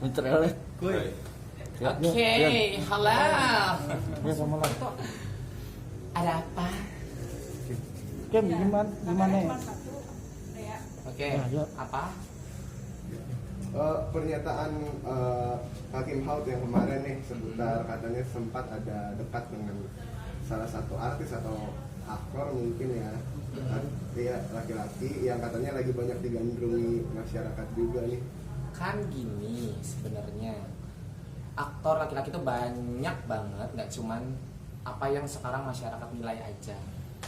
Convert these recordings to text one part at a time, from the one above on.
Mencerelet. Oke, halo. Ya sama lah. Ada apa? Kem gimana ya? Oke, Ya, ya. apa? Pernyataan Hakim Haut yang kemarin nih seputar katanya sempat ada dekat dengan salah satu artis atau aktor mungkin ya, dia laki-laki yang katanya lagi banyak digandrungi masyarakat juga nih. Kan gini sebenarnya, aktor laki-laki itu banyak banget, nggak cuman apa yang sekarang masyarakat nilai aja.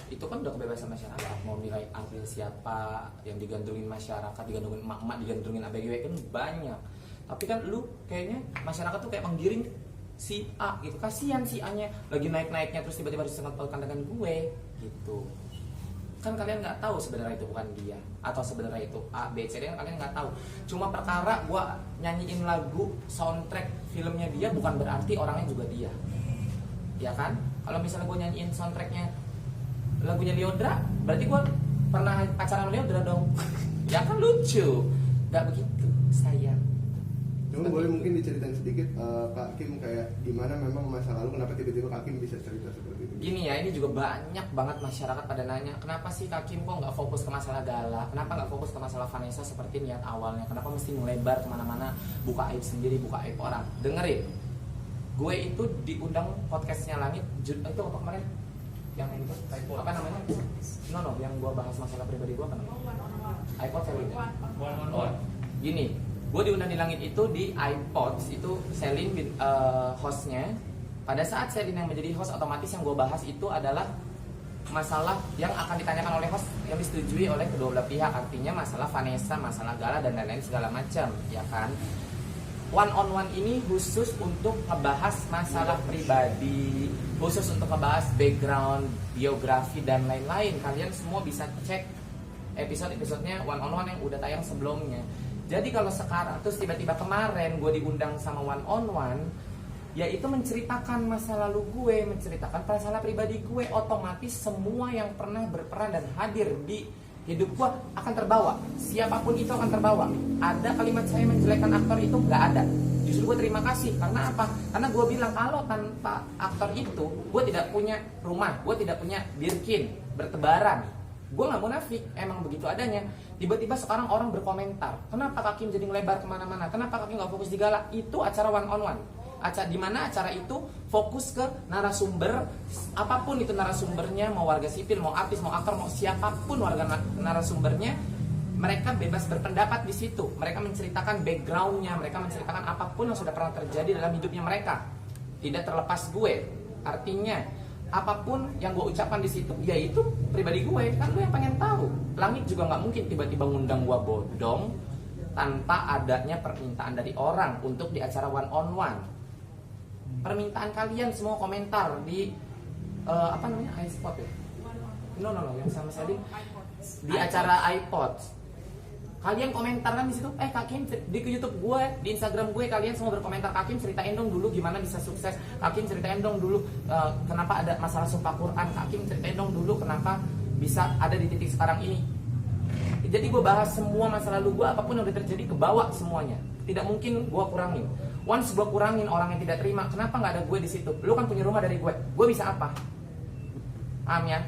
Itu kan udah kebebasan masyarakat mau nilai artis siapa, yang digandrungin masyarakat, digandrungin emak-emak, digandrungin ABG kan banyak. Tapi kan lu kayaknya masyarakat tuh kayak menggiring si A gitu, kasihan si A-nya lagi naik-naiknya terus tiba-tiba harus pautkan dengan gue gitu. Kan kalian nggak tahu sebenarnya itu bukan dia, atau sebenarnya itu A, B, C, D, kan kalian nggak tahu. Cuma perkara gue nyanyiin lagu soundtrack filmnya dia bukan berarti orangnya juga dia, ya kan? Kalau misalnya gue nyanyiin soundtracknya lagunya Lyodra, berarti gue pernah pacaran sama Lyodra dong. Ya kan lucu, nggak begitu sayang. Cuma boleh mungkin diceritain sedikit Kak Kim kayak gimana memang masa lalu, kenapa tiba-tiba Kak Kim bisa cerita seperti itu? Gini ya, ini juga banyak banget masyarakat pada nanya, kenapa sih Kak Kim kok nggak fokus ke masalah Gala, kenapa nggak fokus ke masalah Vanessa seperti niat awalnya, kenapa mesti melebar kemana-mana, buka aib sendiri, buka aib orang. Dengerin, gue itu diundang podcastnya Langit, itu apa kemarin? Yang itu, apa namanya? No, yang gue bahas masalah pribadi gue apa namanya? iPod selling. Gini, gue diundang di Langit itu di iPods, itu selling hostnya. Pada saat Selin yang menjadi host, otomatis yang gue bahas itu adalah masalah yang akan ditanyakan oleh host yang disetujui oleh kedua belah pihak. Artinya masalah Vanessa, masalah Gala, dan lain-lain segala macam, ya kan? One on one ini khusus untuk ngebahas masalah pribadi, khusus untuk ngebahas background, biografi, dan lain-lain. Kalian semua bisa cek episode-episodenya one on one yang udah tayang sebelumnya. Jadi kalau sekarang terus tiba-tiba kemarin gue diundang sama one on one, yaitu menceritakan masa lalu gue, menceritakan masalah pribadi gue, otomatis semua yang pernah berperan dan hadir di hidup gue akan terbawa. Siapapun itu akan terbawa. Ada kalimat saya menjelekkan aktor itu nggak ada. Justru gue terima kasih. Karena apa? Karena gue bilang kalau tanpa aktor itu, gue tidak punya rumah, gue tidak punya Birkin bertebaran. Gue nggak munafik, emang begitu adanya. Tiba-tiba sekarang orang berkomentar, kenapa Kak Kim jadi melebar kemana-mana? Kenapa Kak Kim nggak fokus di Gala? Itu acara one on one. Di mana acara itu fokus ke narasumber, apapun itu narasumbernya, mau warga sipil, mau artis, mau aktor, mau siapapun warga narasumbernya, mereka bebas berpendapat di situ. Mereka menceritakan backgroundnya, mereka menceritakan apapun yang sudah pernah terjadi dalam hidupnya mereka. Tidak terlepas gue. Artinya apapun yang gue ucapkan di situ, ya itu pribadi gue. Kan lu yang pengen tahu. Langit juga nggak mungkin tiba-tiba ngundang gue bodong tanpa adanya permintaan dari orang untuk di acara one on one. Permintaan kalian semua komentar di apa namanya, iSpot ya? No, yang sama Selin di acara iPod. Kalian komentar kan di situ, Kak Kim di YouTube gue, di Instagram gue, kalian semua berkomentar, Kak Kim ceritain dong dulu gimana bisa sukses, Kak Kim ceritain dong dulu kenapa ada masalah sumpah Quran, Kak Kim ceritain dong dulu kenapa bisa ada di titik sekarang ini. Jadi gue bahas semua masa lalu gue, apapun yang udah terjadi kebawa semuanya. Tidak mungkin gue kurangin. Once gue kurangin orang yang tidak terima, kenapa nggak ada gue di situ? Lu kan punya rumah dari gue bisa apa? Paham ya?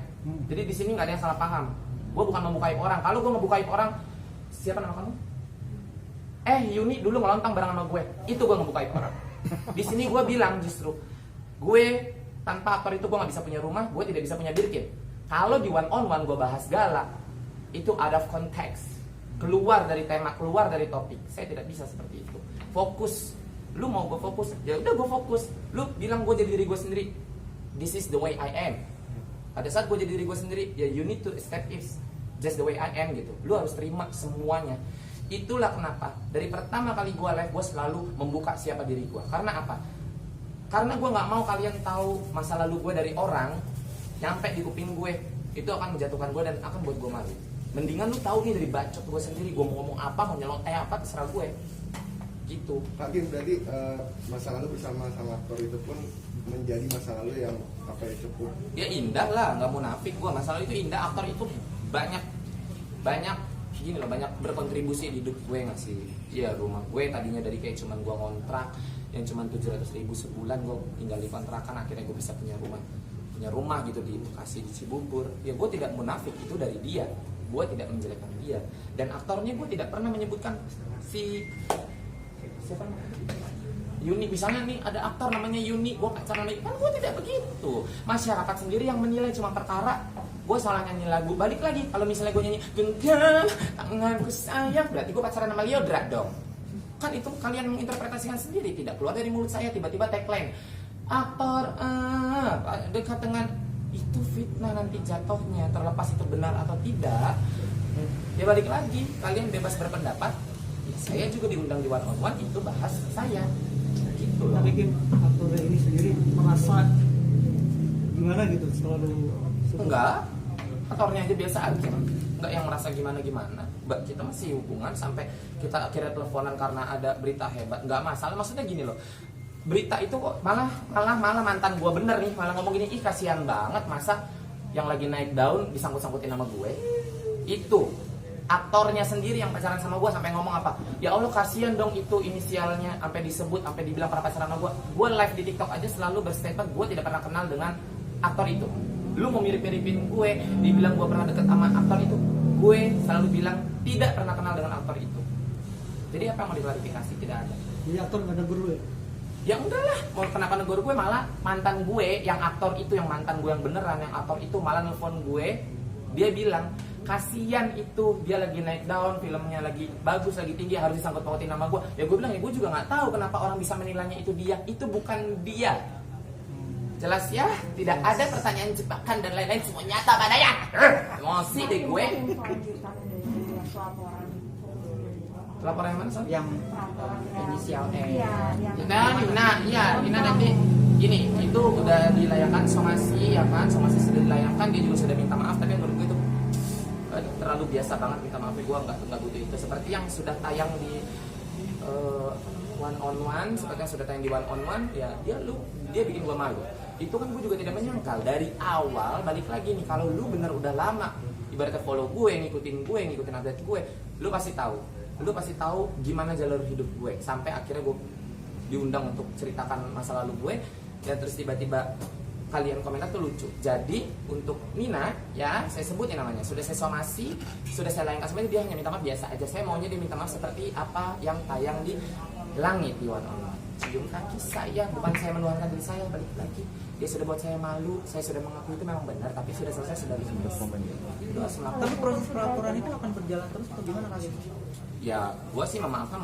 Jadi di sini nggak ada yang salah paham. Gue bukan membuka aib orang. Kalau gue ngebuka aib orang, siapa nama kamu? Yuni dulu ngelontang bareng sama gue. Itu gue ngebuka aib orang. Di sini gue bilang justru, gue tanpa aktor itu gue nggak bisa punya rumah, gue tidak bisa punya Birkin. Kalau di one on one gue bahas Gala, itu out of context, keluar dari tema, keluar dari topik. Saya tidak bisa seperti itu. Fokus. Lu mau gue fokus, ya udah gue fokus. Lu bilang gue jadi diri gue sendiri. This is the way I am. Pada saat gue jadi diri gue sendiri, ya you need to accept it just the way I am gitu. Lu harus terima semuanya. Itulah kenapa dari pertama kali gue live, gue selalu membuka siapa diri gue. Karena apa? Karena gue nggak mau kalian tahu masa lalu gue dari orang, nyampe di kuping gue, itu akan menjatuhkan gue dan akan buat gue malu. Mendingan lu tahu nih dari bacot gue sendiri, gue mau ngomong apa, mau nyelontek apa, terserah gue. Gitu. Kak Kim, berarti masa lalu bersama sama aktor itu pun menjadi masa lalu yang apa ya, cukup Ya indah lah, nggak munafik gue. Masa lalu itu indah, aktor itu banyak gini loh, banyak berkontribusi di hidup gue nggak sih. Ya rumah gue tadinya dari kayak cuman gue ngontrak yang cuman 700.000 sebulan, gue tinggal di kontrakan, akhirnya gue bisa punya rumah gitu di Bekasi, di Cibubur. Ya gue tidak munafik, itu dari dia, gue tidak menjelekkan dia. Dan aktornya gue tidak pernah menyebutkan siapa namanya Yuni, misalnya nih ada aktor namanya Yuni, gue pacaran lagi, kan gue tidak begitu. Masyarakat sendiri yang menilai cuma perkara gue salah nyanyi lagu. Balik lagi, kalau misalnya gue nyanyi genggam tanganku sayang, berarti gue pacaran sama Liodra dong. Kan itu kalian menginterpretasikan sendiri, tidak keluar dari mulut saya tiba-tiba tagline aktor dekat dengan itu fitnah nanti jatuhnya, terlepas itu benar atau tidak. Ya balik lagi, kalian bebas berpendapat. Ya, saya juga diundang di one on one, itu bahas saya gitu loh. Tapi Kim, aktor ini sendiri merasa gimana gitu selalu Enggak, aktornya aja biasa aja, enggak yang merasa gimana-gimana. Kita masih hubungan sampai kita akhirnya teleponan karena ada berita hebat, enggak masalah. Maksudnya gini loh, berita itu kok malah mantan gue bener nih, malah ngomong gini, ih kasihan banget masa yang lagi naik daun disangkut-sangkutin sama gue. Itu aktornya sendiri yang pacaran sama gue sampai ngomong apa, ya Allah kasihan dong itu inisialnya sampai disebut, sampai dibilang pernah pacaran sama gue. Gue live di TikTok aja selalu berstatement gue tidak pernah kenal dengan aktor itu. Lu mau mirip-miripin gue, dibilang gue pernah deket sama aktor itu, gue selalu bilang tidak pernah kenal dengan aktor itu. Jadi apa yang mau diklarifikasi? Tidak ada. jadi aktor nggak negur lu ya? Ya enggak lah, mau kenapa negur gue, malah mantan gue yang aktor itu, yang mantan gue yang beneran, yang aktor itu malah nelfon gue. Dia bilang, kasian itu, dia lagi naik daun, filmnya lagi bagus, lagi tinggi, harus disangkut pautin nama gue. Ya gue bilang, ya gue juga gak tahu kenapa orang bisa menilainya itu dia. Itu bukan dia. Jelas ya, tidak ada pertanyaan jebakan dan lain-lain, semua nyata padanya. Emosi deh gue. Laporan yang mana Son? Yang inisial Nina nanti gini, itu udah dilayangkan somasi ya kan, somasi sudah dilayangkan, dia juga sudah minta maaf, tapi menurut gue itu terlalu biasa banget minta maaf. Gue nggak butuh itu. Seperti yang sudah tayang di one on one, seperti yang sudah tayang di one on one, ya dia bikin gue malu. Itu kan gue juga tidak menyangkal dari awal. Balik lagi nih, kalau lu bener udah lama ibaratnya follow gue, ngikutin update gue, lu pasti tahu gimana jalur hidup gue sampai akhirnya gue diundang untuk ceritakan masa lalu gue, dan terus tiba-tiba kalian komentar tuh lucu. Jadi untuk Nina ya, saya sebutin namanya, sudah saya somasi, sudah saya layangkan sebenarnya, dia hanya minta maaf biasa aja. Saya maunya dia minta maaf seperti apa yang tayang di Langit di one on one. Cium kaki saya, bukan saya menuhankan diri saya. Balik lagi, dia sudah buat saya malu, saya sudah mengakui itu memang benar, tapi sudah selesai, sudah dihimbau. Itu harus melakukan. tapi proses pelaporan itu akan berjalan terus atau gimana kali? Ya, gue sih memaafkan,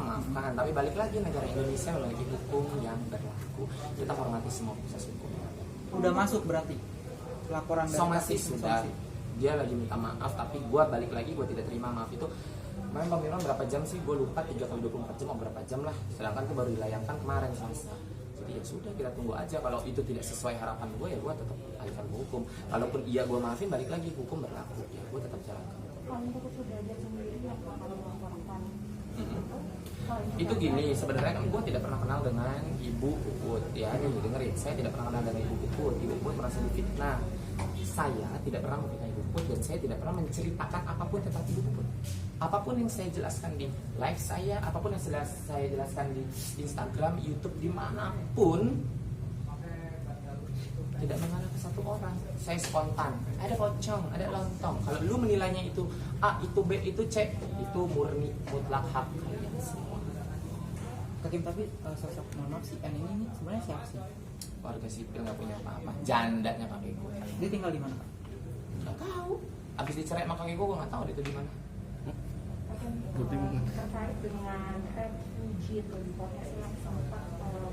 tapi balik lagi negara Indonesia memiliki hukum yang berlaku. Kita hormati semua proses hukum. Udah masuk berarti laporan dari Somasi kasus sudah, somasi. dia lagi minta maaf, tapi gue balik lagi, gue tidak terima maaf itu. Main Bang Miron berapa jam sih? Gue lupa, 3 kali 24 jam, berapa jam lah. Sedangkan itu baru dilayangkan kemarin Selasa. Jadi ya sudah, kita tunggu aja. Kalau itu tidak sesuai harapan gue, ya gue tetap alihkan ke hukum. Kalaupun iya gue maafin, balik lagi hukum berlaku, ya gue tetap jalankan. Itu gini, sebenarnya kan gue tidak pernah kenal dengan Ibu Puput ya, ini dengerin, saya tidak pernah kenal dengan Ibu Puput. Ibu Puput merasa difitnah. Saya tidak pernah memfitnah Ibu Puput, dan saya tidak pernah menceritakan apapun tentang Ibu Puput. Apapun yang saya jelaskan di live saya, apapun yang saya jelaskan di Instagram, YouTube, dimanapun, tidak mengarah ke satu orang. Saya spontan, ada pocong, ada lontong. Kalau lu menilainya itu A, itu B, itu C, itu murni mutlak hak kalian semua. Kakim, tapi sosok mohon maaf si N ini sebenarnya siapa sih? Warga sipil, nggak punya apa-apa, jandanya kakek gue. Dia tinggal di mana, Pak? Nggak tahu. Abis dicerai sama kakek gue nggak tahu dia itu di mana. Terkait dengan refugee itu di podcast yang sempat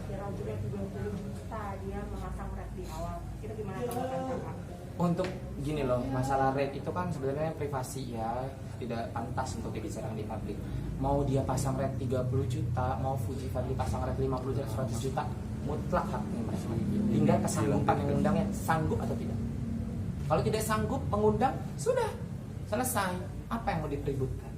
viral juga 30 juta dia memasang rap di awal, itu gimana tanggapan kakak? Untuk gini loh, masalah rate itu kan sebenarnya privasi ya, tidak pantas untuk dibicarakan di publik. Mau dia pasang rate 30 juta, mau Fuji Fadli pasang rate 50 juta, 100 juta, mutlak haknya mereka. Tinggal kesanggupan yang mengundangnya, sanggup atau tidak. Kalau tidak sanggup mengundang, sudah selesai. Apa yang mau dipeributkan?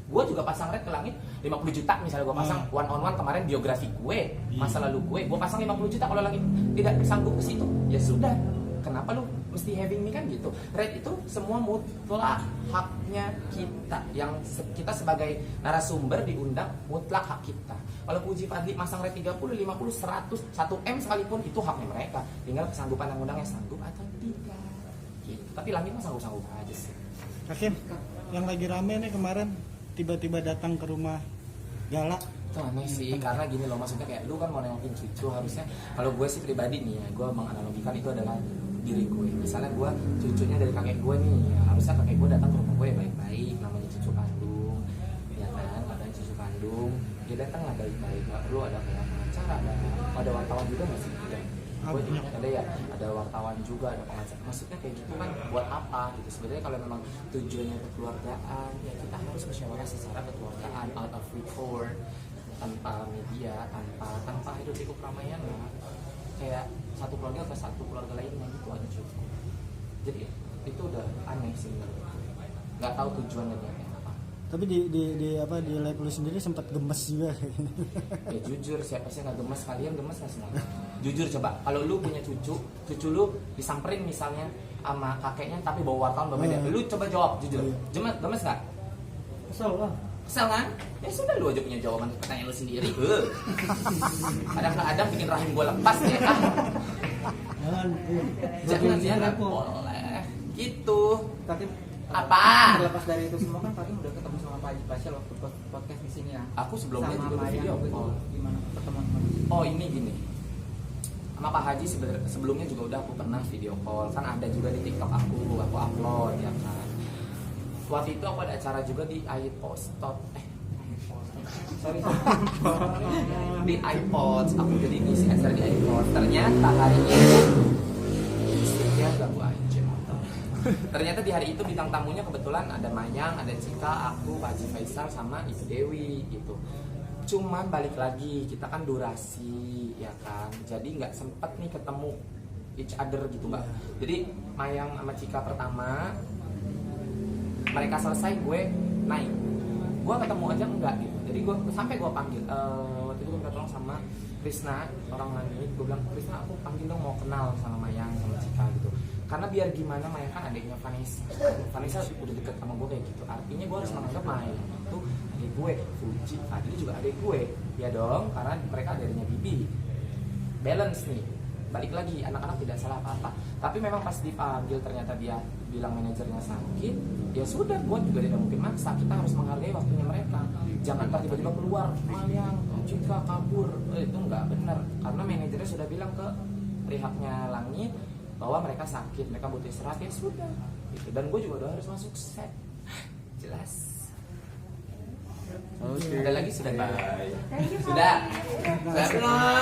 Gue juga pasang rate ke Langit 50 juta, misalnya gue pasang one on one kemarin biografi gue, masa lalu gue pasang 50 juta. Kalau Langit tidak sanggup ke situ, ya sudah. Kenapa lu mesti having me kan gitu. Red itu semua mutlak haknya kita, yang kita sebagai narasumber diundang mutlak hak kita. Kalau Puji Fadli masang red 30, 50, 100, 1M sekalipun itu haknya mereka. Tinggal kesanggupan yang undangnya sanggup atau tidak. Gitu. Tapi Langit mah sanggup-sanggup aja sih. Hakim, yang lagi rame nih kemarin tiba-tiba datang ke rumah Gala. Itu aneh sih, karena gini loh, maksudnya kayak lu kan mau nengokin cucu, harusnya kalau gue sih pribadi nih ya, gue menganalogikan itu adalah diri gue. Misalnya gue cucunya dari kakek gue nih, ya, harusnya kakek gue datang ke rumah gue ya baik-baik, namanya cucu kandung, ya kan, ada cucu kandung, dia datang lah baik-baik, gak perlu ada kayak pengacara, ada wartawan juga nggak sih? Gue ada ya, ada wartawan juga, ada pengacara. Maksudnya kayak gitu kan buat apa gitu? Sebenarnya kalau memang tujuannya kekeluargaan, ya kita harus musyawarah secara kekeluargaan, out of record, tanpa media, tanpa hidup di keramaian lah. Kayak satu keluarga ke satu keluarga lainnya gitu aja cukup. Jadi itu udah aneh sih menurut gue. Nggak tahu tujuannya dia apa. Tapi di live lu sendiri sempat gemes juga. Ya jujur, siapa sih nggak gemes? Kalian gemes nggak semua? Jujur coba, kalau lu punya cucu lu disamperin misalnya sama kakeknya tapi bawa wartawan berbeda, lu coba jawab jujur, gemes nggak? Kesel lah. Kesel kan? Ya sudah, lu aja punya jawaban pertanyaan lu sendiri. Kadang-kadang bikin rahim gue lepas ya. Jangan boleh gitu. Tapi Apa? terlepas dari itu semua kan Kakim udah ketemu sama Pak Haji Faisal waktu podcast di sini ya. Aku sebelumnya sama juga Mayang video waktu itu call. gimana pertemuan? Oh ini gini, sama Pak Haji sebelumnya juga udah aku pernah video call. Kan ada juga di TikTok aku upload ya kan. Waktu itu aku ada acara juga di iPod sorry di iPod, aku jadi ngisi acara di iPod. Ternyata hari itu listriknya ganggu aja. Ternyata di hari itu bintang tamunya kebetulan ada Mayang, ada Cika, aku, Pak Haji Faisal sama Ibu Dewi gitu. Cuman balik lagi, kita kan durasi ya kan, jadi nggak sempet nih ketemu each other gitu mbak. Jadi Mayang sama Cika pertama, mereka selesai gue naik, gue ketemu aja enggak gitu. Jadi gue sampai gue panggil, waktu itu gue minta tolong sama Krisna orang Langit, gue bilang Krisna aku panggil dong, mau kenal sama Mayang sama Cika gitu. Karena biar gimana, Mayang kan adiknya Vanessa udah deket sama gue kayak gitu, artinya gue harus menganggap Mayang itu adik gue, Fuji, Fadli juga adik gue, ya dong, karena mereka adiknya Bibi. Balance nih, balik lagi, anak-anak tidak salah apa-apa. Tapi memang pas dipanggil ternyata dia bilang manajernya sakit, ya sudah, gue juga tidak mungkin maksa. Kita harus menghargai waktunya mereka. Jangan tiba-tiba keluar, Mayang, Cika kabur, itu nggak benar. Karena manajernya sudah bilang ke pihaknya Langit bahwa mereka sakit, mereka butuh istirahat, ya sudah gitu. Dan gue juga udah harus masuk set. Jelas. Ada lagi sudah. Thank you, Sudah. Pak. Sudah.